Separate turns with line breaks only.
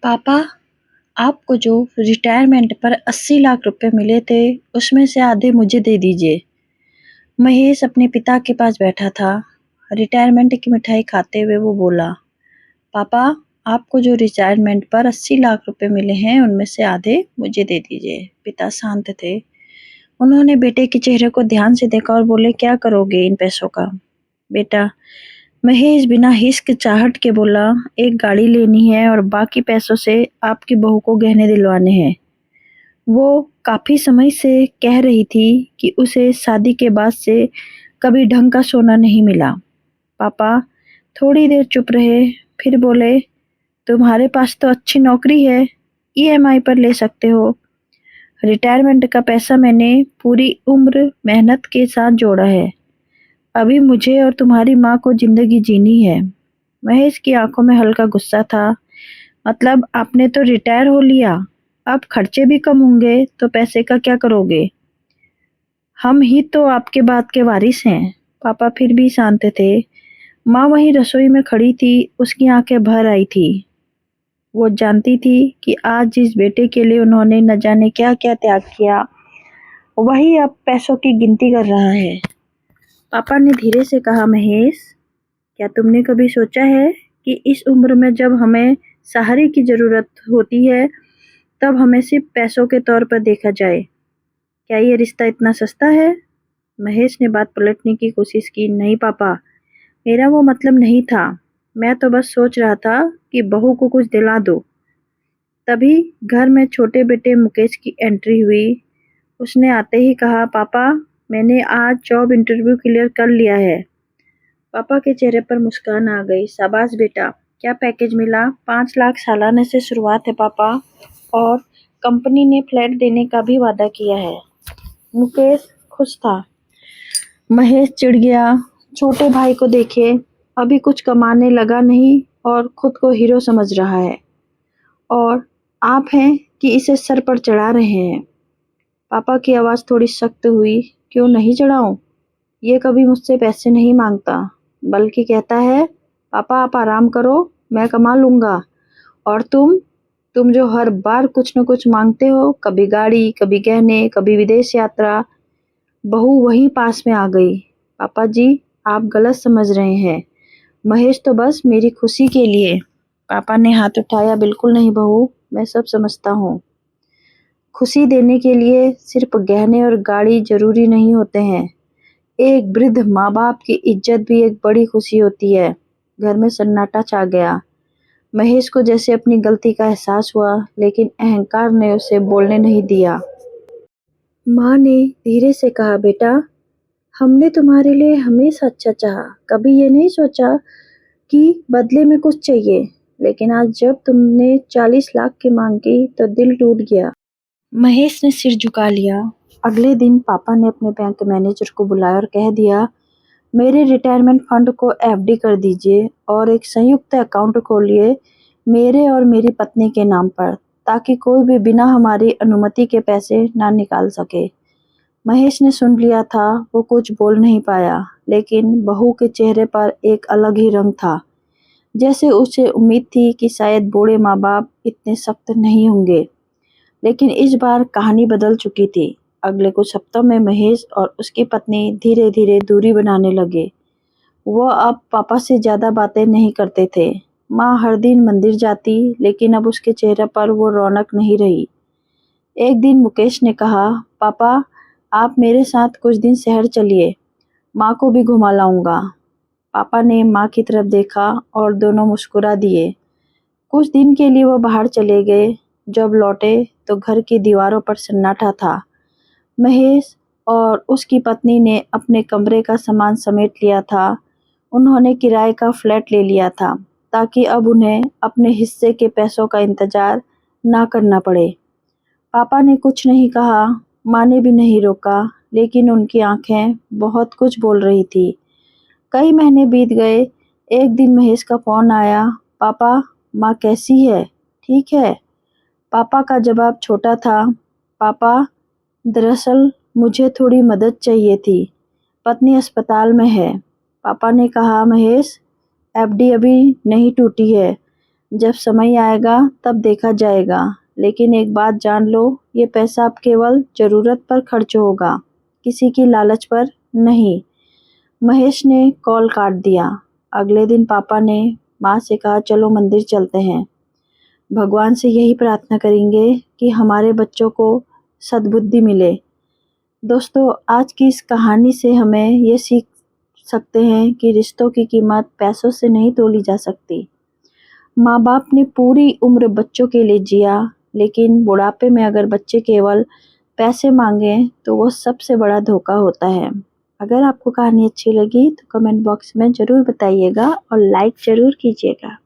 पापा, आपको जो रिटायरमेंट पर 80 लाख रुपए मिले थे, उसमें से आधे मुझे दे दीजिए। महेश अपने पिता के पास बैठा था। रिटायरमेंट की मिठाई खाते हुए वो बोला, पापा, आपको जो रिटायरमेंट पर 80 लाख रुपए मिले हैं, उनमें से आधे मुझे दे दीजिए। पिता शांत थे। उन्होंने बेटे के चेहरे को ध्यान से देखा और बोले, क्या करोगे इन पैसों का? बेटा, महेश बिना हिचकिचाहट के बोला, एक गाड़ी लेनी है और बाकी पैसों से आपकी बहू को गहने दिलवाने हैं। वो काफी समय से कह रही थी कि उसे शादी के बाद से कभी ढंग का सोना नहीं मिला। पापा थोड़ी देर चुप रहे, फिर बोले, तुम्हारे पास तो अच्छी नौकरी है, ईएमआई पर ले सकते हो। रिटायरमेंट का पैसा मैंने पूरी उम्र मेहनत के साथ जोड़ा है। अभी मुझे और तुम्हारी माँ को जिंदगी जीनी है। महेश की आंखों में हल्का गुस्सा था। मतलब आपने तो रिटायर हो लिया, अब खर्चे भी कम होंगे तो पैसे का क्या करोगे? हम ही तो आपके बाद के वारिस हैं। पापा फिर भी शांत थे। माँ वहीं रसोई में खड़ी थी, उसकी आंखें भर आई थी। वो जानती थी कि आज जिस बेटे के लिए उन्होंने न जाने क्या क्या त्याग किया, वही अब पैसों की गिनती कर रहा है। पापा ने धीरे से कहा, महेश, क्या तुमने कभी सोचा है कि इस उम्र में जब हमें सहारे की जरूरत होती है, तब हमें सिर्फ पैसों के तौर पर देखा जाए? क्या ये रिश्ता इतना सस्ता है? महेश ने बात पलटने की कोशिश की। नहीं पापा, मेरा वो मतलब नहीं था। मैं तो बस सोच रहा था कि बहू को कुछ दिला दो। तभी घर में छोटे बेटे मुकेश की एंट्री हुई। उसने आते ही कहा, पापा, मैंने आज जॉब इंटरव्यू क्लियर कर लिया है। पापा के चेहरे पर मुस्कान आ गई। शाबाश बेटा, क्या पैकेज मिला? 5 लाख सालाने से शुरुआत है पापा, और कंपनी ने फ्लैट देने का भी वादा किया है। मुकेश खुश था। महेश चिढ़ गया। छोटे भाई को देखे, अभी कुछ कमाने लगा नहीं और खुद को हीरो समझ रहा है, और आप हैं कि इसे सर पर चढ़ा रहे हैं। पापा की आवाज़ थोड़ी सख्त हुई। क्यों नहीं चढ़ाऊं? ये कभी मुझसे पैसे नहीं मांगता, बल्कि कहता है, पापा आप आराम करो, मैं कमा लूंगा। और तुम जो हर बार कुछ न कुछ मांगते हो, कभी गाड़ी, कभी गहने, कभी विदेश यात्रा। बहू वहीं पास में आ गई। पापा जी, आप गलत समझ रहे हैं। महेश तो बस मेरी खुशी के लिए। पापा ने हाथ उठाया। बिल्कुल नहीं बहू, मैं सब समझता हूँ। खुशी देने के लिए सिर्फ गहने और गाड़ी जरूरी नहीं होते हैं। एक वृद्ध माँ बाप की इज्जत भी एक बड़ी खुशी होती है। घर में सन्नाटा छा गया। महेश को जैसे अपनी गलती का एहसास हुआ, लेकिन अहंकार ने उसे बोलने नहीं दिया। माँ ने धीरे से कहा, बेटा, हमने तुम्हारे लिए हमेशा अच्छा चाहा, कभी ये नहीं सोचा कि बदले में कुछ चाहिए। लेकिन आज जब तुमने 40 लाख की मांग की तो दिल टूट गया। महेश ने सिर झुका लिया। अगले दिन पापा ने अपने बैंक मैनेजर को बुलाया और कह दिया, मेरे रिटायरमेंट फंड को एफडी कर दीजिए और एक संयुक्त अकाउंट खोलिए मेरे और मेरी पत्नी के नाम पर, ताकि कोई भी बिना हमारी अनुमति के पैसे ना निकाल सके। महेश ने सुन लिया था। वो कुछ बोल नहीं पाया, लेकिन बहू के चेहरे पर एक अलग ही रंग था, जैसे उसे उम्मीद थी कि शायद बूढ़े माँ बाप इतने सख्त नहीं होंगे। लेकिन इस बार कहानी बदल चुकी थी। अगले कुछ हफ्तों में महेश और उसकी पत्नी धीरे धीरे दूरी बनाने लगे। वो अब पापा से ज्यादा बातें नहीं करते थे। माँ हर दिन मंदिर जाती, लेकिन अब उसके चेहरे पर वो रौनक नहीं रही। एक दिन मुकेश ने कहा, पापा, आप मेरे साथ कुछ दिन शहर चलिए, माँ को भी घुमा लाऊंगा। पापा ने माँ की तरफ देखा और दोनों मुस्कुरा दिए। कुछ दिन के लिए वो बाहर चले गए। जब लौटे तो घर की दीवारों पर सन्नाटा था। महेश और उसकी पत्नी ने अपने कमरे का सामान समेट लिया था। उन्होंने किराए का फ्लैट ले लिया था, ताकि अब उन्हें अपने हिस्से के पैसों का इंतजार ना करना पड़े। पापा ने कुछ नहीं कहा, माँ ने भी नहीं रोका, लेकिन उनकी आंखें बहुत कुछ बोल रही थी। कई महीने बीत गए। एक दिन महेश का फोन आया, पापा, माँ कैसी है? ठीक है। पापा का जवाब छोटा था, पापा, दरअसल मुझे थोड़ी मदद चाहिए थी, पत्नी अस्पताल में है। पापा ने कहा, महेश, एफडी अभी नहीं टूटी है, जब समय आएगा तब देखा जाएगा, लेकिन एक बात जान लो, ये पैसा अब केवल ज़रूरत पर खर्च होगा, किसी की लालच पर नहीं। महेश ने कॉल काट दिया। अगले दिन पापा ने माँ से कहा, चलो मंदिर चलते हैं। भगवान से यही प्रार्थना करेंगे कि हमारे बच्चों को सद्बुद्धि मिले। दोस्तों, आज की इस कहानी से हमें ये सीख सकते हैं कि रिश्तों की कीमत पैसों से नहीं तोली जा सकती। माँ बाप ने पूरी उम्र बच्चों के लिए जिया, लेकिन बुढ़ापे में अगर बच्चे केवल पैसे मांगे तो वो सबसे बड़ा धोखा होता है। अगर आपको कहानी अच्छी लगी तो कमेंट बॉक्स में ज़रूर बताइएगा और लाइक ज़रूर कीजिएगा।